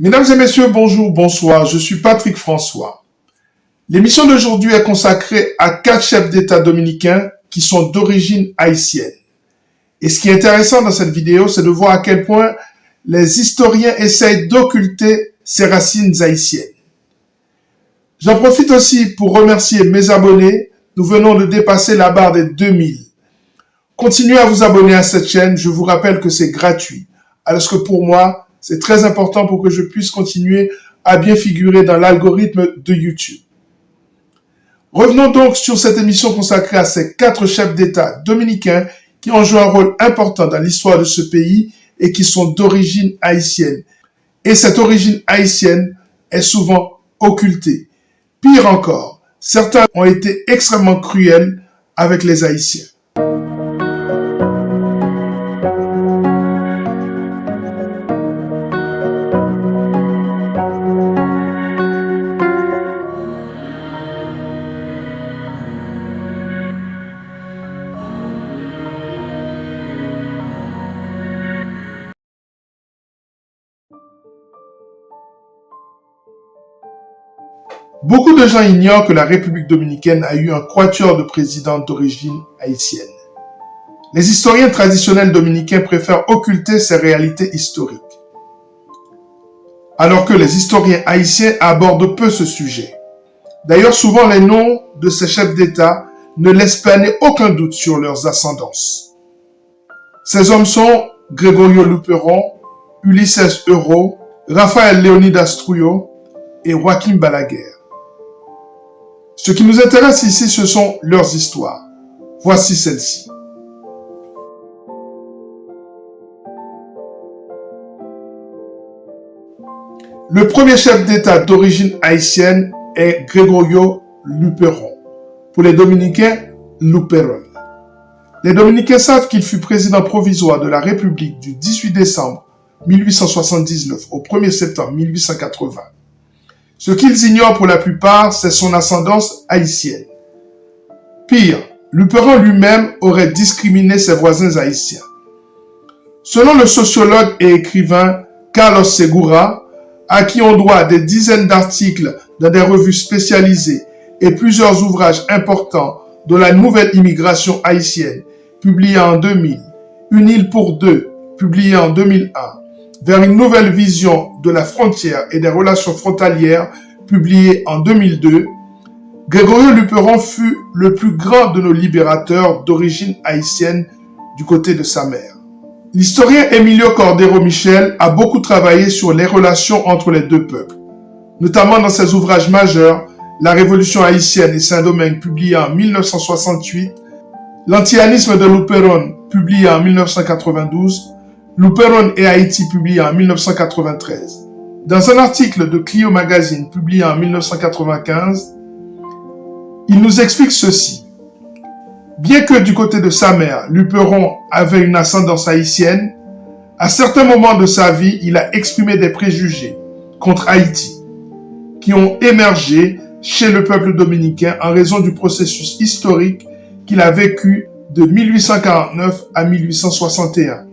Mesdames et messieurs, bonjour, bonsoir, je suis Patrick François. L'émission d'aujourd'hui est consacrée à 4 chefs d'État dominicains qui sont d'origine haïtienne. Et ce qui est intéressant dans cette vidéo, c'est de voir à quel point les historiens essayent d'occulter ces racines haïtiennes. J'en profite aussi pour remercier mes abonnés. Nous venons de dépasser la barre des 2000. Continuez à vous abonner à cette chaîne, je vous rappelle que c'est gratuit. Alors que pour moi, c'est très important pour que je puisse continuer à bien figurer dans l'algorithme de YouTube. Revenons donc sur cette émission consacrée à ces 4 chefs d'État dominicains qui ont joué un rôle important dans l'histoire de ce pays et qui sont d'origine haïtienne. Et cette origine haïtienne est souvent occultée. Pire encore, certains ont été extrêmement cruels avec les Haïtiens. Beaucoup de gens ignorent que la République dominicaine a eu un quatuor de présidents d'origine haïtienne. Les historiens traditionnels dominicains préfèrent occulter ces réalités historiques, alors que les historiens haïtiens abordent peu ce sujet. D'ailleurs, souvent les noms de ces chefs d'État ne laissent planer aucun doute sur leurs ascendances. Ces hommes sont Gregorio Luperon, Ulysses Euro, Raphaël Léonidas Trujillo et Joaquín Balaguer. Ce qui nous intéresse ici, ce sont leurs histoires. Voici celle-ci. Le premier chef d'État d'origine haïtienne est Gregorio Luperon. Pour les Dominicains, Luperon. Les Dominicains savent qu'il fut président provisoire de la République du 18 décembre 1879 au 1er septembre 1880. Ce qu'ils ignorent pour la plupart, c'est son ascendance haïtienne. Pire, Luperon lui-même aurait discriminé ses voisins haïtiens. Selon le sociologue et écrivain Carlos Segura, à qui on doit des dizaines d'articles dans des revues spécialisées et plusieurs ouvrages importants dont la nouvelle immigration haïtienne, publiée en 2000, Une île pour deux, publiée en 2001, vers une nouvelle vision de la frontière et des relations frontalières, publiée en 2002, Gregorio Luperon fut le plus grand de nos libérateurs d'origine haïtienne du côté de sa mère. L'historien Emilio Cordero Michel a beaucoup travaillé sur les relations entre les deux peuples, notamment dans ses ouvrages majeurs La Révolution haïtienne et Saint-Domingue, publié en 1968, L'antianisme de Luperon, publié en 1992, Luperon et Haïti, publié en 1993. Dans un article de Clio Magazine, publié en 1995, il nous explique ceci. Bien que du côté de sa mère, Luperon avait une ascendance haïtienne, à certains moments de sa vie, il a exprimé des préjugés contre Haïti, qui ont émergé chez le peuple dominicain en raison du processus historique qu'il a vécu de 1849 à 1861.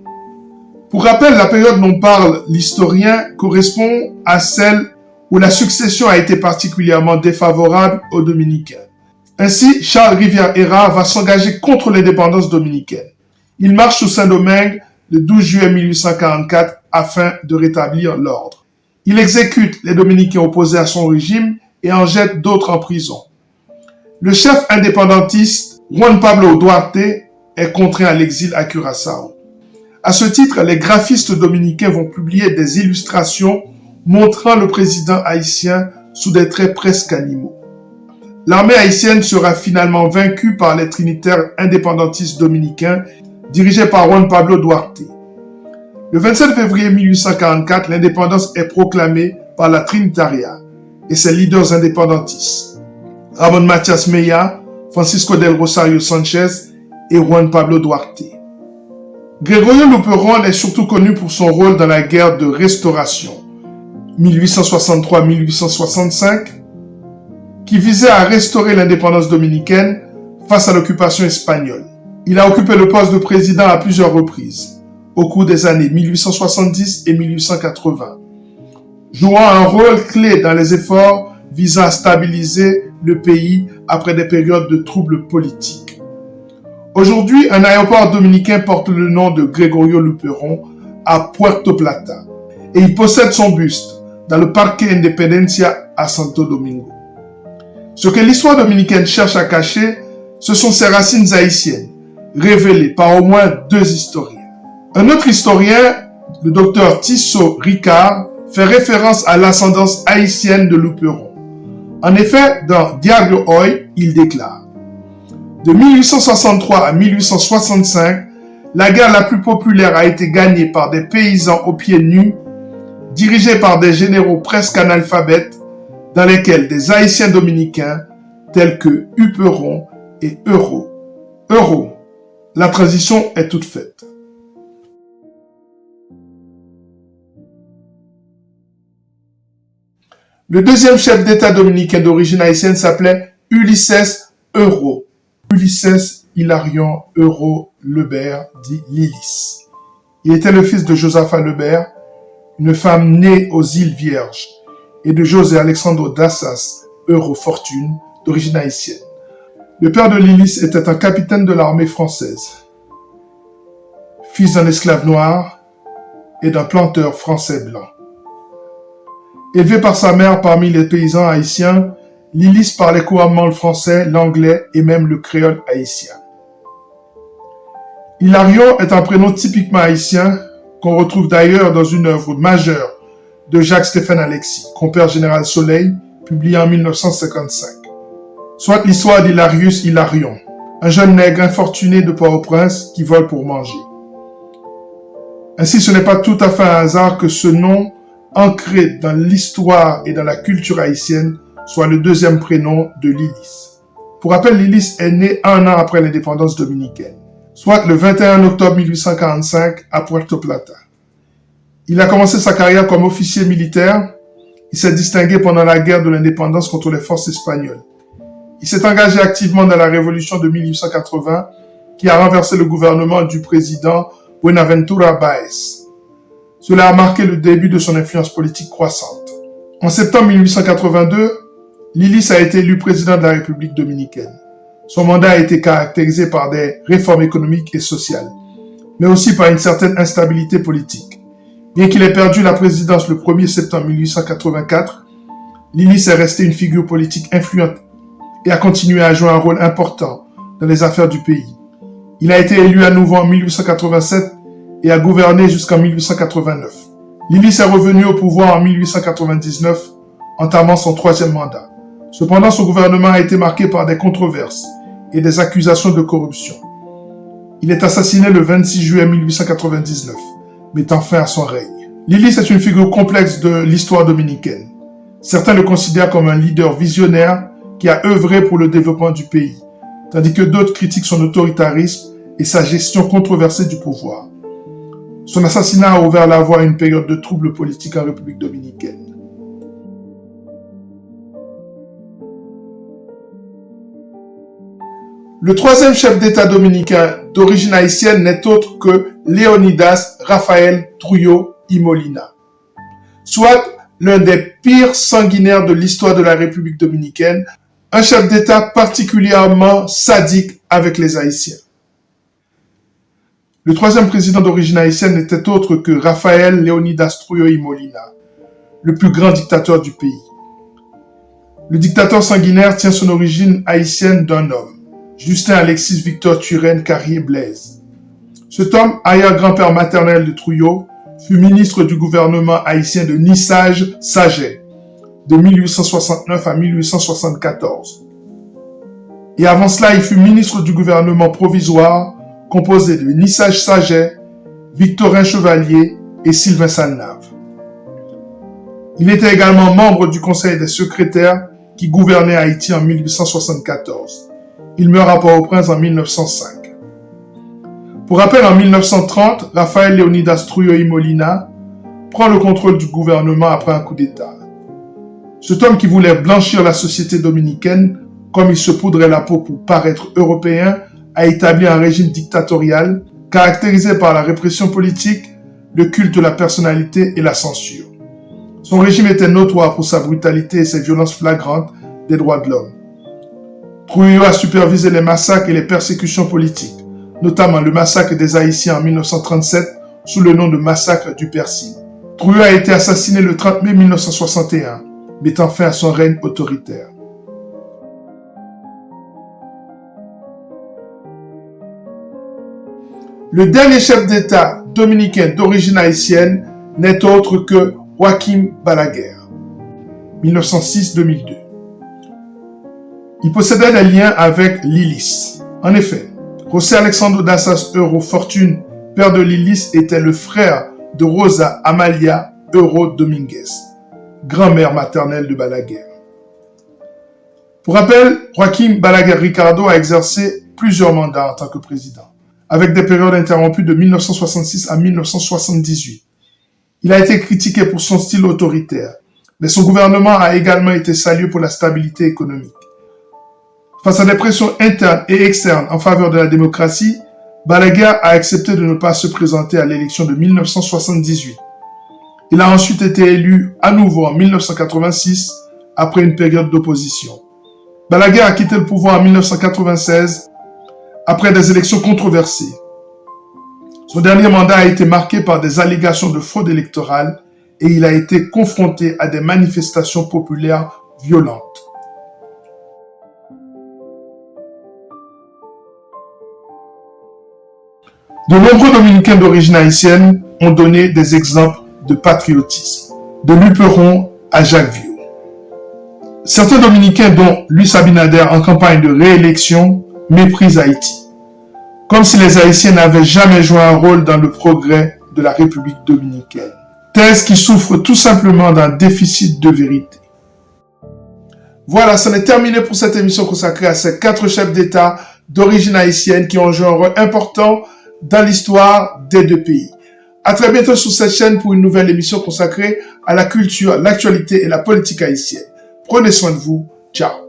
Pour rappel, la période dont parle l'historien correspond à celle où la succession a été particulièrement défavorable aux Dominicains. Ainsi, Charles Rivière-Héra va s'engager contre l'indépendance dominicaine. Il marche sous Saint-Domingue le 12 juillet 1844 afin de rétablir l'ordre. Il exécute les Dominicains opposés à son régime et en jette d'autres en prison. Le chef indépendantiste, Juan Pablo Duarte, est contraint à l'exil à Curaçao. À ce titre, les graphistes dominicains vont publier des illustrations montrant le président haïtien sous des traits presque animaux. L'armée haïtienne sera finalement vaincue par les trinitaires indépendantistes dominicains dirigés par Juan Pablo Duarte. Le 27 février 1844, l'indépendance est proclamée par la Trinitaria et ses leaders indépendantistes, Ramon Matías Mella, Francisco del Rosario Sanchez et Juan Pablo Duarte. Gregorio Luperon est surtout connu pour son rôle dans la guerre de Restauration, 1863-1865, qui visait à restaurer l'indépendance dominicaine face à l'occupation espagnole. Il a occupé le poste de président à plusieurs reprises, au cours des années 1870 et 1880, jouant un rôle clé dans les efforts visant à stabiliser le pays après des périodes de troubles politiques. Aujourd'hui, un aéroport dominicain porte le nom de Gregorio Luperón à Puerto Plata et il possède son buste dans le Parque Independencia à Santo Domingo. Ce que l'histoire dominicaine cherche à cacher, ce sont ses racines haïtiennes, révélées par au moins 2 historiens. Un autre historien, le docteur Tissot Ricard, fait référence à l'ascendance haïtienne de Luperón. En effet, dans Diario Hoy, il déclare « De 1863 à 1865, la guerre la plus populaire a été gagnée par des paysans aux pieds nus, dirigés par des généraux presque analphabètes, dans lesquels des Haïtiens dominicains tels que Huperon et Euro. La transition est toute faite. » Le deuxième chef d'État dominicain d'origine haïtienne s'appelait Ulysses Euro. Ulysses Hilarion Euro Lebert, dit Lilis. Il était le fils de Josaphat Lebert, une femme née aux îles Vierges, et de José Alexandre d'Assas Euro Fortune, d'origine haïtienne. Le père de Lilis était un capitaine de l'armée française, fils d'un esclave noir et d'un planteur français blanc. Élevé par sa mère parmi les paysans haïtiens, Lilis parlait couramment le français, l'anglais et même le créole haïtien. Hilarion est un prénom typiquement haïtien qu'on retrouve d'ailleurs dans une œuvre majeure de Jacques-Stéphane Alexis, compère général Soleil, publié en 1955. Soit l'histoire d'Hilarius Hilarion, un jeune nègre infortuné de Port-au-Prince qui vole pour manger. Ainsi, ce n'est pas tout à fait un hasard que ce nom, ancré dans l'histoire et dans la culture haïtienne, soit le deuxième prénom de Lilis. Pour rappel, Lilis est né 1 an après l'indépendance dominicaine, soit le 21 octobre 1845 à Puerto Plata. Il a commencé sa carrière comme officier militaire. Il s'est distingué pendant la guerre de l'indépendance contre les forces espagnoles. Il s'est engagé activement dans la révolution de 1880 qui a renversé le gouvernement du président Buenaventura Báez. Cela a marqué le début de son influence politique croissante. En septembre 1882, Lilis a été élu président de la République dominicaine. Son mandat a été caractérisé par des réformes économiques et sociales, mais aussi par une certaine instabilité politique. Bien qu'il ait perdu la présidence le 1er septembre 1884, Lilis est resté une figure politique influente et a continué à jouer un rôle important dans les affaires du pays. Il a été élu à nouveau en 1887 et a gouverné jusqu'en 1889. Lilis est revenu au pouvoir en 1899, entamant son 3e mandat. Cependant, son gouvernement a été marqué par des controverses et des accusations de corruption. Il est assassiné le 26 juillet 1899, mettant fin à son règne. Lilis est une figure complexe de l'histoire dominicaine. Certains le considèrent comme un leader visionnaire qui a œuvré pour le développement du pays, tandis que d'autres critiquent son autoritarisme et sa gestion controversée du pouvoir. Son assassinat a ouvert la voie à une période de troubles politiques en République dominicaine. Le 3e chef d'État dominicain d'origine haïtienne n'est autre que Léonidas Rafael Trujillo y Molina, soit l'un des pires sanguinaires de l'histoire de la République dominicaine, un chef d'État particulièrement sadique avec les Haïtiens. Le 3e président d'origine haïtienne n'était autre que Rafael Léonidas Trujillo y Molina, le plus grand dictateur du pays. Le dictateur sanguinaire tient son origine haïtienne d'un homme, Justin Alexis Victor Turenne Carrier Blaise. Cet homme, arrière-grand-père maternel de Trujillo, fut ministre du gouvernement haïtien de Nissage Saget, de 1869 à 1874. Et avant cela, il fut ministre du gouvernement provisoire composé de Nissage Saget, Victorin Chevalier et Sylvain Salnave. Il était également membre du Conseil des secrétaires qui gouvernait Haïti en 1874. Il meurt à Port-au-Prince en 1905. Pour rappel, en 1930, Rafael Léonidas Trujillo y Molina prend le contrôle du gouvernement après un coup d'État. Cet homme qui voulait blanchir la société dominicaine, comme il se poudrait la peau pour paraître européen, a établi un régime dictatorial caractérisé par la répression politique, le culte de la personnalité et la censure. Son régime était notoire pour sa brutalité et ses violences flagrantes des droits de l'homme. Trujillo a supervisé les massacres et les persécutions politiques, notamment le massacre des Haïtiens en 1937 sous le nom de massacre du Persil. Trujillo a été assassiné le 30 mai 1961, mettant fin à son règne autoritaire. Le dernier chef d'État dominicain d'origine haïtienne n'est autre que Joaquim Balaguer, 1906-2002. Il possédait des liens avec Lilis. En effet, José Alexandre Dassas Euro Fortune, père de Lilis, était le frère de Rosa Amalia Euro Dominguez, grand-mère maternelle de Balaguer. Pour rappel, Joaquim Balaguer Ricardo a exercé plusieurs mandats en tant que président, avec des périodes interrompues de 1966 à 1978. Il a été critiqué pour son style autoritaire, mais son gouvernement a également été salué pour la stabilité économique. Face à des pressions internes et externes en faveur de la démocratie, Balaguer a accepté de ne pas se présenter à l'élection de 1978. Il a ensuite été élu à nouveau en 1986 après une période d'opposition. Balaguer a quitté le pouvoir en 1996 après des élections controversées. Son dernier mandat a été marqué par des allégations de fraude électorale et il a été confronté à des manifestations populaires violentes. De nombreux Dominicains d'origine haïtienne ont donné des exemples de patriotisme, de Luperon à Jacques Vieux. Certains Dominicains, dont Luis Abinader en campagne de réélection, méprisent Haïti, comme si les Haïtiens n'avaient jamais joué un rôle dans le progrès de la République dominicaine. Thèse qui souffre tout simplement d'un déficit de vérité. Voilà, c'en est terminé pour cette émission consacrée à ces 4 chefs d'État d'origine haïtienne qui ont joué un rôle important dans l'histoire des 2 pays. À très bientôt sur cette chaîne pour une nouvelle émission consacrée à la culture, l'actualité et la politique haïtienne. Prenez soin de vous. Ciao.